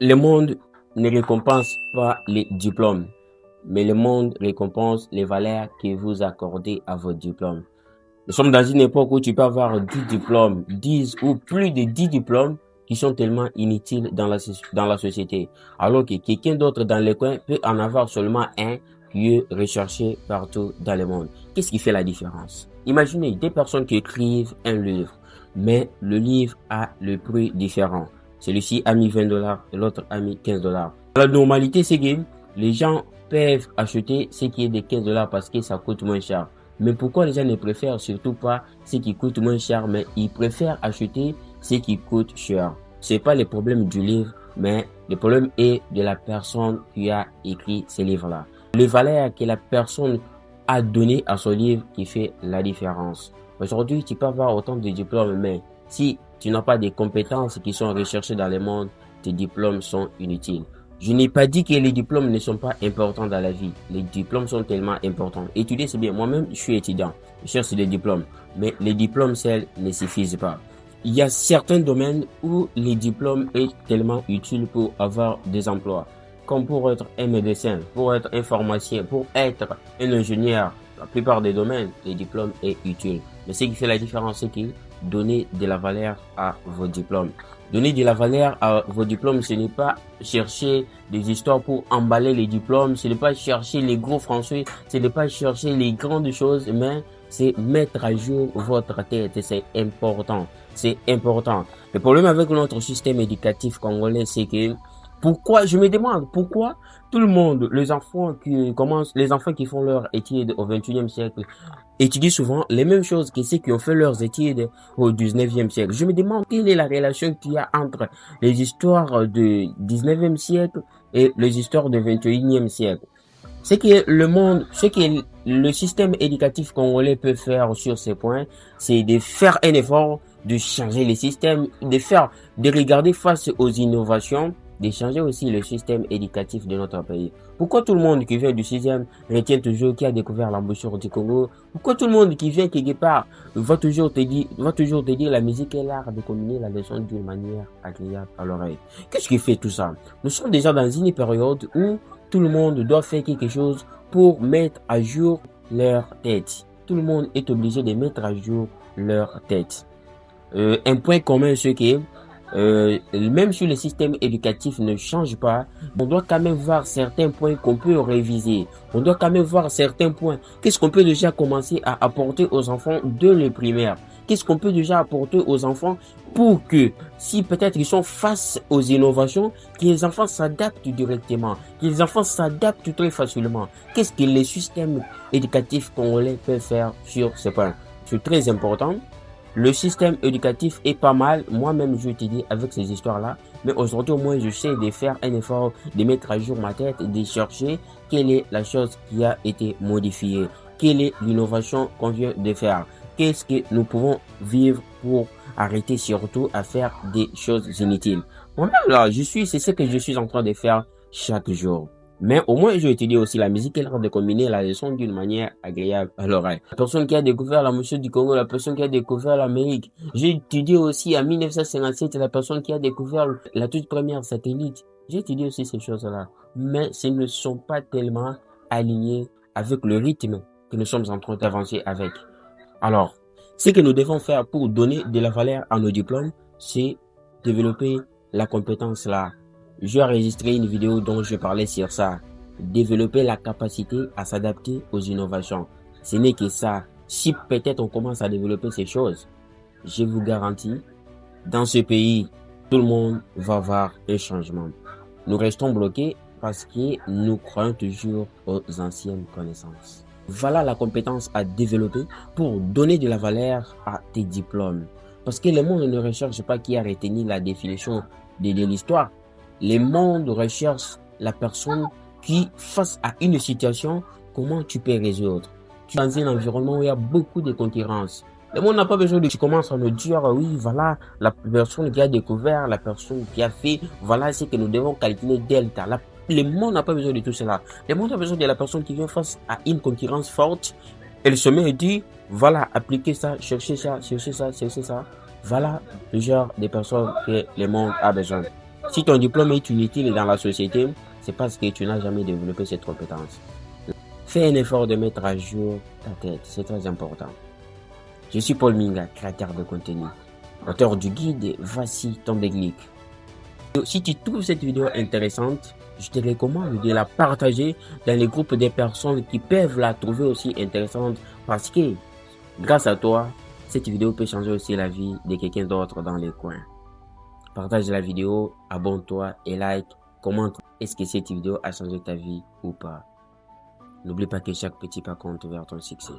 Le monde ne récompense pas les diplômes, mais le monde récompense les valeurs que vous accordez à votre diplôme. Nous sommes dans une époque où tu peux avoir 10 diplômes, 10 ou plus de 10 diplômes qui sont tellement inutiles dans la société. Alors que quelqu'un d'autre dans le coin peut en avoir seulement un qui est recherché partout dans le monde. Qu'est-ce qui fait la différence? Imaginez deux personnes qui écrivent un livre, mais le livre a le prix différent. Celui-ci a mis 20 dollars et l'autre a mis 15 dollars. La normalité, c'est que les gens peuvent acheter ce qui est de 15 dollars parce que ça coûte moins cher. Mais pourquoi les gens ne préfèrent surtout pas ce qui coûte moins cher, mais ils préfèrent acheter ce qui coûte cher? C'est pas le problème du livre, mais le problème est de la personne qui a écrit ce livre-là. Les valeurs que la personne a données à son livre qui fait la différence. Aujourd'hui, tu peux avoir autant de diplômes, mais si tu n'as pas des compétences qui sont recherchées dans le monde, tes diplômes sont inutiles. Je n'ai pas dit que les diplômes ne sont pas importants dans la vie. Les diplômes sont tellement importants. Étudier, c'est bien. Moi-même, je suis étudiant. Je cherche des diplômes. Mais les diplômes seuls ne suffisent pas. Il y a certains domaines où les diplômes sont tellement utiles pour avoir des emplois. Comme pour être un médecin, pour être un pharmacien, pour être un ingénieur. La plupart des domaines, les diplômes sont utiles. Mais ce qui fait la différence, c'est que donner de la valeur à vos diplômes. Donner de la valeur à vos diplômes, ce n'est pas chercher des histoires pour emballer les diplômes, ce n'est pas chercher les gros français, ce n'est pas chercher les grandes choses, mais c'est mettre à jour votre tête et c'est important. C'est important. Le problème avec notre système éducatif congolais, c'est que je me demande pourquoi tout le monde, les enfants qui font leurs études au 21e siècle, étudient souvent les mêmes choses que ceux qui ont fait leurs études au 19e siècle. Je me demande quelle est la relation qu'il y a entre les histoires du 19e siècle et les histoires du 21e siècle. Ce que le système éducatif congolais peut faire sur ces points, c'est de faire un effort, de changer les systèmes, de regarder face aux innovations, de changer aussi le système éducatif de notre pays. Pourquoi tout le monde qui vient du 6e retient toujours qui a découvert l'embouchure du Congo? Pourquoi tout le monde qui vient quelque part va toujours te dire la musique est l'art de communiquer la leçon d'une manière agréable à l'oreille? Qu'est-ce qui fait tout ça? Nous sommes déjà dans une période où tout le monde doit faire quelque chose pour mettre à jour leur tête. Tout le monde est obligé de mettre à jour leur tête. Un point commun, c'est que même si le système éducatif ne change pas, on doit quand même voir certains points qu'on peut réviser. On doit quand même voir certains points. Qu'est-ce qu'on peut déjà commencer à apporter aux enfants de le primaire? Qu'est-ce qu'on peut déjà apporter aux enfants pour que, si peut-être ils sont face aux innovations, que les enfants s'adaptent directement, que les enfants s'adaptent très facilement. Qu'est-ce que les systèmes éducatifs congolais peuvent faire sur ce point? C'est très important. Le système éducatif est pas mal. Moi-même, je te dis avec ces histoires-là. Mais aujourd'hui, au moins, je sais de faire un effort, de mettre à jour ma tête, de chercher quelle est la chose qui a été modifiée. Quelle est l'innovation qu'on vient de faire. Qu'est-ce que nous pouvons vivre pour arrêter surtout à faire des choses inutiles. Moi-même, là, c'est ce que je suis en train de faire chaque jour. Mais au moins, j'ai étudié aussi la musique et l'art de combiner la leçon d'une manière agréable à l'oreille. La personne qui a découvert la musique du Congo, la personne qui a découvert l'Amérique. J'ai étudié aussi en 1957 la personne qui a découvert la toute première satellite. J'ai étudié aussi ces choses-là. Mais ce ne sont pas tellement alignés avec le rythme que nous sommes en train d'avancer avec. Alors, ce que nous devons faire pour donner de la valeur à nos diplômes, c'est développer la compétence là. J'ai enregistré une vidéo dont je parlais sur ça. Développer la capacité à s'adapter aux innovations. Ce n'est que ça. Si peut-être on commence à développer ces choses, je vous garantis, dans ce pays, tout le monde va voir un changement. Nous restons bloqués parce que nous croyons toujours aux anciennes connaissances. Voilà la compétence à développer pour donner de la valeur à tes diplômes. Parce que le monde ne recherche pas qui a retenu la définition de l'histoire. Le monde recherche la personne qui, face à une situation, comment tu peux résoudre. Tu es dans un environnement où il y a beaucoup de concurrence. Le monde n'a pas besoin de tu commences à nous dire, oui, voilà, la personne qui a découvert, la personne qui a fait, voilà ce que nous devons calculer delta. Le monde n'a pas besoin de tout cela. Le monde a besoin de la personne qui vient face à une concurrence forte. Elle se met et dit, voilà, appliquez ça, cherchez ça, cherchez ça, cherchez ça. Voilà le genre de personnes que le monde a besoin. Si ton diplôme est inutile dans la société, c'est parce que tu n'as jamais développé cette compétence. Fais un effort de mettre à jour ta tête, c'est très important. Je suis Paul Minga, créateur de contenu, auteur du guide Voici ton déclic. Si tu trouves cette vidéo intéressante, je te recommande de la partager dans les groupes des personnes qui peuvent la trouver aussi intéressante parce que grâce à toi, cette vidéo peut changer aussi la vie de quelqu'un d'autre dans les coins. Partage la vidéo, abonne-toi et like, commente. Est-ce que cette vidéo a changé ta vie ou pas? N'oublie pas que chaque petit pas compte vers ton succès.